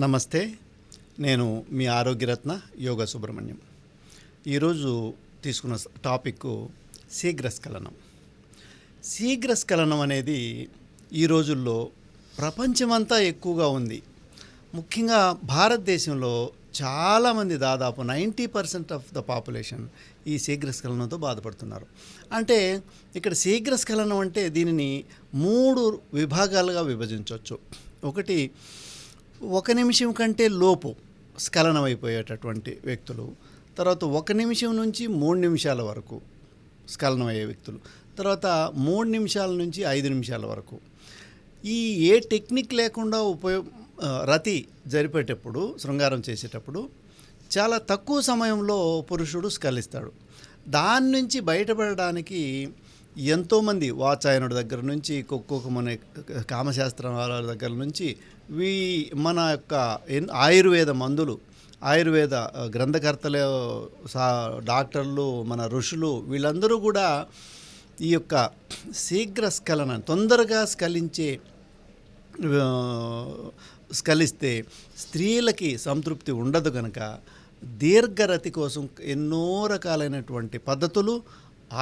నమస్తే. నేను మీ ఆరోగ్యరత్న యోగా సుబ్రహ్మణ్యం. ఈరోజు తీసుకున్న టాపిక్ శీఘ్రస్ఖలనం. శీఘ్రస్ఖలనం అనేది ఈ రోజుల్లో ప్రపంచమంతా ఎక్కువగా ఉంది. ముఖ్యంగా భారతదేశంలో చాలామంది, దాదాపు 90% ఆఫ్ ద పాపులేషన్ ఈ శీఘ్రస్ఖలనంతో బాధపడుతున్నారు. అంటే ఇక్కడ శీఘ్రస్ఖలనం అంటే దీనిని 3 విభాగాలుగా విభజించవచ్చు. ఒకటి, 1 నిమిషం కంటే లోపు స్ఖలనం అయిపోయేటటువంటి వ్యక్తులు. తర్వాత 1 నిమిషం నుంచి 3 నిమిషాల వరకు స్ఖలనం అయ్యే వ్యక్తులు. తర్వాత 3 నిమిషాల నుంచి 5 నిమిషాల వరకు. ఈ ఏ టెక్నిక్ లేకుండా రతి జరిపేటప్పుడు, శృంగారం చేసేటప్పుడు చాలా తక్కువ సమయంలో పురుషుడు స్ఖలిస్తాడు. దాని నుంచి బయటపడడానికి ఎంతోమంది, వాచాయనుడి దగ్గర నుంచి, మన కామశాస్త్రం వాళ్ళ దగ్గర నుంచి, మన యొక్క ఆయుర్వేద మందులు, ఆయుర్వేద గ్రంథకర్తలు, డాక్టర్లు, మన ఋషులు, వీళ్ళందరూ కూడా ఈ యొక్క శీఘ్రస్ఖలనం, తొందరగా స్ఖలిస్తే స్త్రీలకి సంతృప్తి ఉండదు కనుక దీర్ఘరతి కోసం ఎన్నో రకాలైనటువంటి పద్ధతులు,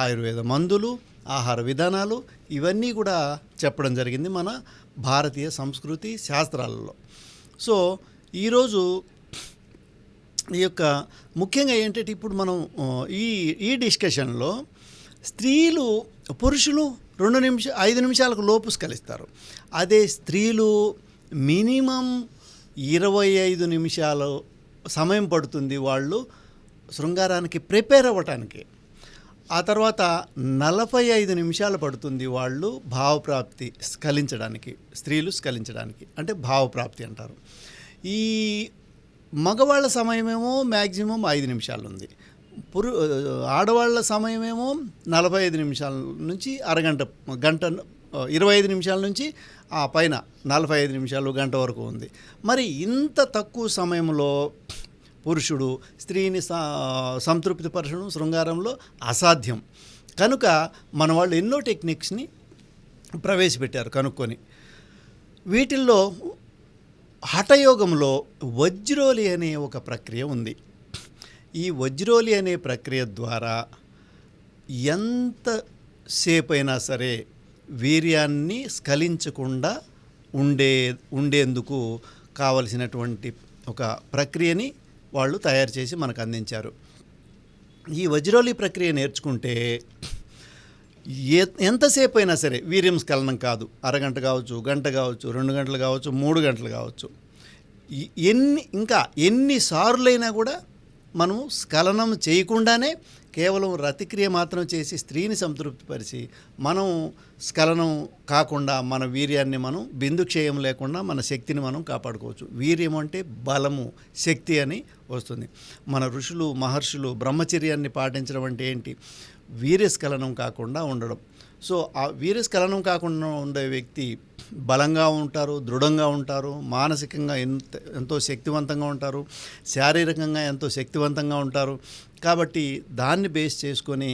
ఆయుర్వేద మందులు, ఆహార విధానాలు, ఇవన్నీ కూడా చెప్పడం జరిగింది మన భారతీయ సంస్కృతి శాస్త్రాలలో. సో ఈరోజు ఈ యొక్క ముఖ్యంగా ఏంటంటే, ఇప్పుడు మనం ఈ డిస్కషన్లో పురుషులు 5 నిమిషాలకు లోపు స్ఖలిస్తారు. అదే స్త్రీలు మినిమం 25 నిమిషాలు సమయం పడుతుంది వాళ్ళు శృంగారానికి ప్రిపేర్ అవ్వటానికి. ఆ తర్వాత 45 నిమిషాలు పడుతుంది వాళ్ళు భావప్రాప్తి స్ఖలించడానికి, స్త్రీలు స్ఖలించడానికి, అంటే భావప్రాప్తి అంటారు. ఈ మగవాళ్ళ సమయమేమో మ్యాక్సిమం 5 నిమిషాలు ఉంది. ఆడవాళ్ళ సమయమేమో 45 నిమిషాల నుంచి గంట 25 నిమిషాల నుంచి ఆ పైన 45 నిమిషాలు, గంట వరకు ఉంది. మరి ఇంత తక్కువ సమయంలో పురుషుడు స్త్రీని సంతృప్తిపరచడం శృంగారంలో అసాధ్యం. కనుక మన వాళ్ళు ఎన్నో టెక్నిక్స్ని ప్రవేశపెట్టారు కనుక్కొని. వీటిల్లో హఠయోగంలో వజ్రోలి అనే ఒక ప్రక్రియ ఉంది. ఈ వజ్రోలి అనే ప్రక్రియ ద్వారా ఎంతసేపు అయినా సరే వీర్యాన్ని స్ఖలించకుండా ఉండేందుకు కావలసినటువంటి ఒక ప్రక్రియని వాళ్ళు తయారు చేసి మనకు అందించారు. ఈ వజ్రోలి ప్రక్రియ నేర్చుకుంటే ఎంతసేపు అయినా సరే వీర్యం స్ఖలనం కాదు. అరగంట కావచ్చు, గంట కావచ్చు, 2 గంటలు కావచ్చు, 3 గంటలు కావచ్చు, ఎన్నిసార్లైనా కూడా మనము స్ఖలనం చేయకుండానే కేవలం రతిక్రియ మాత్రం చేసి స్త్రీని సంతృప్తిపరిచి మనం స్ఖలనం కాకుండా మన వీర్యాన్ని మనం బిందుక్షయం లేకుండా మన శక్తిని మనం కాపాడుకోవచ్చు. వీర్యం అంటే బలము, శక్తి అని వస్తుంది. మన ఋషులు, మహర్షులు బ్రహ్మచర్యాన్ని పాటించడం అంటే ఏంటి? వీర్యస్ఖలనం కాకుండా ఉండడం. సో ఆ వీర్యస్ఖలనం కాకుండా ఉండే వ్యక్తి బలంగా ఉంటారు, దృఢంగా ఉంటారు, మానసికంగా ఎంతో శక్తివంతంగా ఉంటారు, శారీరకంగా ఎంతో శక్తివంతంగా ఉంటారు. కాబట్టి దాన్ని బేస్ చేసుకొని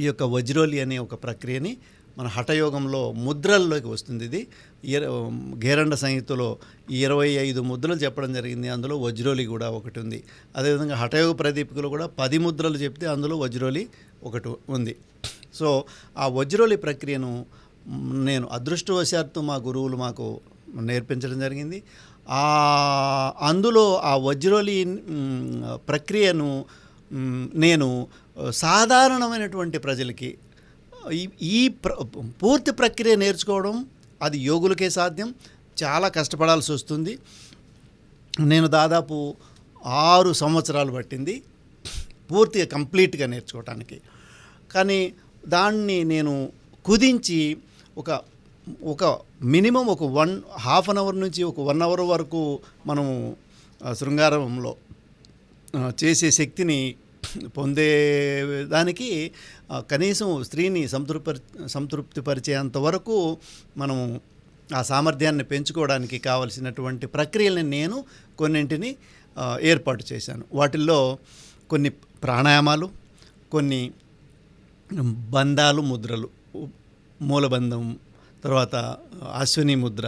ఈ యొక్క వజ్రోలి అనే ఒక ప్రక్రియని మన హఠయోగంలో ముద్రల్లోకి వస్తుంది. ఇది గేరండ సంహితలో 25 ముద్రలు చెప్పడం జరిగింది. అందులో వజ్రోలి కూడా ఒకటి ఉంది. అదేవిధంగా హఠయోగ ప్రదీపికలో కూడా 10 ముద్రలు చెప్తే అందులో వజ్రోలి ఒకటి ఉంది. సో ఆ వజ్రోలి ప్రక్రియను నేను అదృష్టవశాత్తు మా గురువులు మాకు నేర్పించడం జరిగింది. అందులో ఆ వజ్రోలి ప్రక్రియను నేను సాధారణమైనటువంటి ప్రజలకి ఈ పూర్తి ప్రక్రియ నేర్చుకోవడం అది యోగులకే సాధ్యం. చాలా కష్టపడాల్సి వస్తుంది. నేను దాదాపు 6 సంవత్సరాలు పట్టింది పూర్తిగా కంప్లీట్గా నేర్చుకోవటానికి. కానీ దాన్ని నేను కుదించి ఒక మినిమం ఒక హాఫ్ అన్ అవర్ నుంచి ఒక 1 అవర్ వరకు మనము శృంగారంలో చేసే శక్తిని పొందేదానికి కనీసం స్త్రీని సంతృప్తిపరిచేంత వరకు మనము ఆ సామర్థ్యాన్ని పెంచుకోవడానికి కావలసినటువంటి ప్రక్రియలను నేను కొన్నింటిని ఏర్పాటు చేశాను. వాటిల్లో కొన్ని ప్రాణాయామాలు, కొన్ని బంధాలు, ముద్రలు, మూలబంధం, తర్వాత అశ్విని ముద్ర,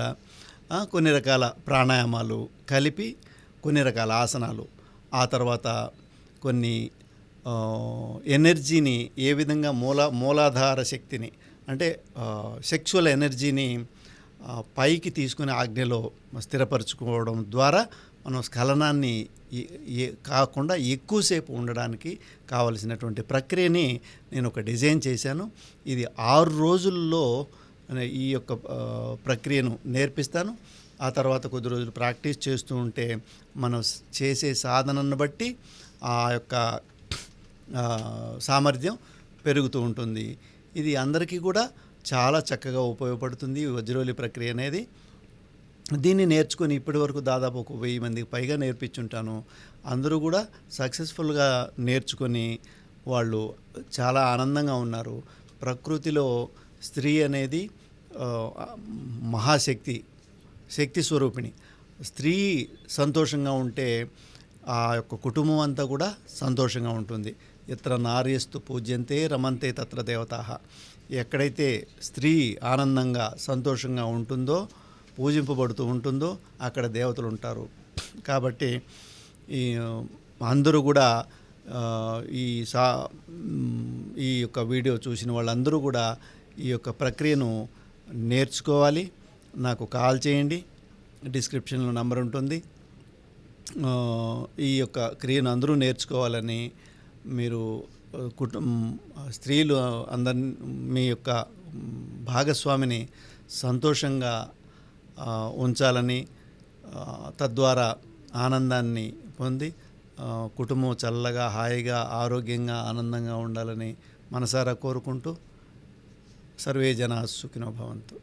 కొన్ని రకాల ప్రాణాయామాలు కలిపి కొన్ని రకాల ఆసనాలు, ఆ తర్వాత కొన్ని ఎనర్జీని ఏ విధంగా మూలాధార శక్తిని అంటే సెక్షువల్ ఎనర్జీని పైకి తీసుకుని ఆజ్ఞలో స్థిరపరచుకోవడం ద్వారా మనం స్ఖలనాన్ని కాకుండా ఎక్కువసేపు ఉండడానికి కావలసినటువంటి ప్రక్రియని నేను ఒక డిజైన్ చేశాను. ఇది 6 రోజుల్లో ఈ యొక్క ప్రక్రియను నేర్పిస్తాను. ఆ తర్వాత కొద్ది రోజులు ప్రాక్టీస్ చేస్తూ ఉంటే మనం చేసే సాధనను బట్టి ఆ యొక్క సామర్థ్యం పెరుగుతూ ఉంటుంది. ఇది అందరికీ కూడా చాలా చక్కగా ఉపయోగపడుతుంది ఈ వజ్రోలి ప్రక్రియ అనేది. దీన్ని నేర్చుకొని ఇప్పటి వరకు దాదాపు ఒక 1000 మందికి పైగా నేర్పించుంటాను. అందరూ కూడా సక్సెస్ఫుల్గా నేర్చుకొని వాళ్ళు చాలా ఆనందంగా ఉన్నారు. ప్రకృతిలో స్త్రీ అనేది మహాశక్తి, శక్తి స్వరూపిణి. స్త్రీ సంతోషంగా ఉంటే ఆ యొక్క కుటుంబం అంతా కూడా సంతోషంగా ఉంటుంది. ఎత్ర నార్యస్తు పూజ్యంతే రమంతే తత్ర దేవతాః. ఎక్కడైతే స్త్రీ ఆనందంగా సంతోషంగా ఉంటుందో, పూజింపబడుతూ ఉంటుందో అక్కడ దేవతలు ఉంటారు. కాబట్టి అందరూ కూడా ఈ యొక్క వీడియో చూసిన వాళ్ళందరూ కూడా ఈ యొక్క ప్రక్రియను నేర్చుకోవాలి. నాకు కాల్ చేయండి, డిస్క్రిప్షన్లో నంబర్ ఉంటుంది. ఈ యొక్క క్రియను అందరూ నేర్చుకోవాలని మీరు స్త్రీలు అందరినీ మీ యొక్క భాగస్వామిని సంతోషంగా ఉంచాలని, తద్వారా ఆనందాన్ని పొంది కుటుంబం చల్లగా, హాయిగా, ఆరోగ్యంగా, ఆనందంగా ఉండాలని మనసారా కోరుకుంటూ సర్వే జనా సుఖినో భవంతు.